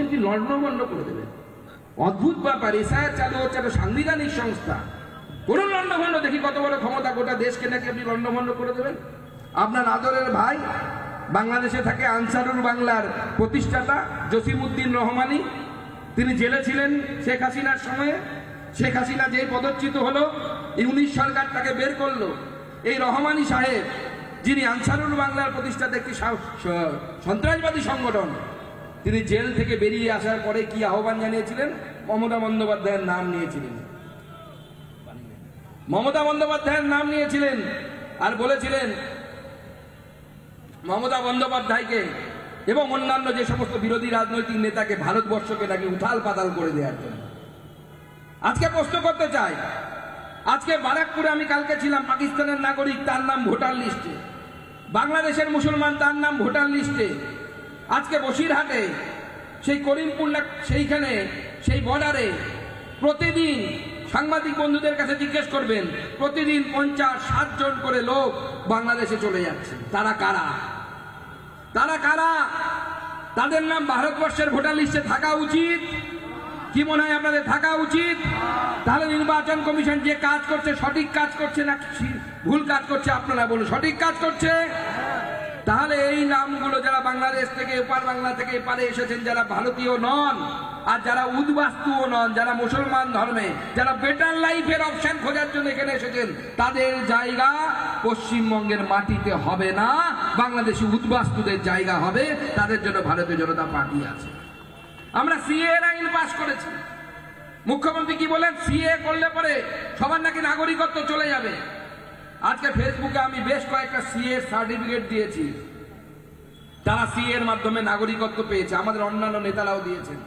বলছেন কি লণ্ডভণ্ড করে দেবেন। অদ্ভুত ব্যাপার, এসআইআর চালু হচ্ছে একটা সাংবিধানিক সংস্থা, কোন লণ্ডভণ্ড দেখি কত বড় ক্ষমতা, গোটা দেশকে নাকি আপনি লণ্ডভণ্ড করে দেবেন। আপনার আদরের ভাই বাংলাদেশে থাকে, আনসারুল বাংলার প্রতিষ্ঠাতা জসিমউদ্দিন রহমানি, তিনি জেলে ছিলেন শেখ হাসিনার সময়ে। শেখ হাসিনা যেই পদচ্যুত হলো, ইউনিশ সরকার তাকে বের করলো। এই রহমানি সাহেব, যিনি আনসারুল বাংলার প্রতিষ্ঠাতা একটি সন্ত্রাসবাদী সংগঠন, তিনি জেল থেকে বেরিয়ে আসার পরে কি আহ্বান জানিয়েছিলেন? মমতা বন্দ্যোপাধ্যায়ের নাম নিয়েছিলেন, মমতা বন্দ্যোপাধ্যায়ের নাম নিয়েছিলেন আর বলেছিলেন মমতা বন্দ্যোপাধ্যায়কে এবং অন্যান্য যে সমস্ত বিরোধী রাজনৈতিক নেতাকে ভারতবর্ষকে নাকি উথাল পাতাল করে দেওয়ার জন্য। আজকে প্রশ্ন করতে চাই, আজকে বারাকপুরে আমি কালকে ছিলাম, পাকিস্তানের নাগরিক, তার নাম ভোটার লিস্টে, বাংলাদেশের মুসলমান, তার নাম ভোটার লিস্টে। আজকে বসিরহাটে সেই করিমপুর সেইখানে সেই বর্ডারে প্রতিদিন সাংবাদিক বন্ধুদের কাছে জিজ্ঞেস করবেন, প্রতিদিন 50-60 জন করে লোক বাংলাদেশে চলে যাচ্ছে। তারা কারা? তারা কারা? তাদের নাম ভারতবর্ষের ভোটার লিস্টে থাকা উচিত কি মনে হয় আপনাদের? থাকা উচিত। তাহলে নির্বাচন কমিশন যে কাজ করছে সঠিক কাজ করছে না ভুল কাজ করছে? আপনারা বলুন, সঠিক কাজ করছে। তাহলে এই নামগুলো যারা বাংলাদেশ থেকে, এপার বাংলা থেকে এপারে এসেছেন, যারা ভারতীয় নন আর যারা উদ্বাস্তুও নন, যারা মুসলমান ধর্মে, যারা বেটার লাইফের অপশন খোঁজার জন্য এখানে এসেছেন, তাদের জায়গা পশ্চিমবঙ্গের মাটিতে হবে না, বাংলাদেশি উদ্বাস্তুদের জায়গা হবে। তাদের জন্য ভারতীয় জনতা পার্টি আছে। আমরা সিএ আইন পাস করেছি, মুখ্যমন্ত্রী কি বলেন? সিএ করলে পরে সবার নাকি নাগরিকত্ব চলে যাবে। আজকে ফেসবুকে আমি বেশ কয়েকটা সিএ সার্টিফিকেট দিয়েছি, তারা সিএ এর মাধ্যমে নাগরিকত্ব পেয়েছে, আমাদের অন্যান্য নেতারাও দিয়েছেন।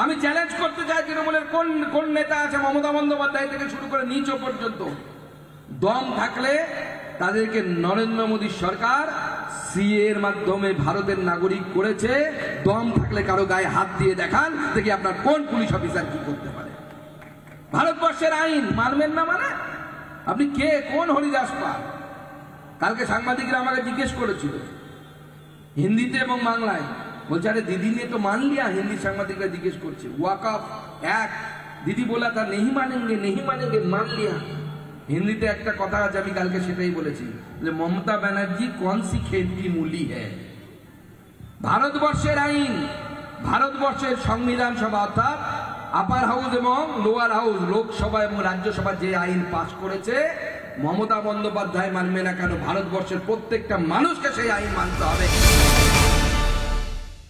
আমি চ্যালেঞ্জ করতে চাই, তৃণমূলের কোন কোন নেতা আছে, মমতা বন্দ্যোপাধ্যায় থেকে শুরু করে নিচ পর্যন্ত, দম থাকলে তাদেরকে নরেন্দ্র মোদীর সরকার সিএ এর মাধ্যমে ভারতের নাগরিক করেছে, দম থাকলে কারো গায়ে হাত দিয়ে দেখান, দেখি আপনার কোন পুলিশ অফিসার কি করতে পারে। ভারতবর্ষের আইন মানবেন না মানে আপনি কে? কোন হরিদাস পাল? কালকে সাংবাদিকরা আমাকে জিজ্ঞেস করেছিল হিন্দিতে এবং বাংলায়, বলছে আরে दीदी ने तो मान लिया। हिंदी সাংবাদিকরা জিজ্ঞেস করছে ওয়াকফ অ্যাক্ট, দিদি বলা তা नहीं मानेंगे मान लिया। হিন্দিতে একটা কথা আছে, আমি কালকে সেটাই বলেছি যে মমতা ব্যানার্জি কোন সি খেত কি মূলি হ্যায়। ভারতবর্ষের আইন, ভারতবর্ষের সংবিধান সভা অর্থাৎ আপার হাউস এবং লোয়ার হাউস, লোকসভা এবং রাজ্যসভা যে আইন পাস করেছে, মমতা বন্দ্যোপাধ্যায় মানবে না কেন? ভারতবর্ষের প্রত্যেকটা মানুষকে সেই আইন মানতে হবে।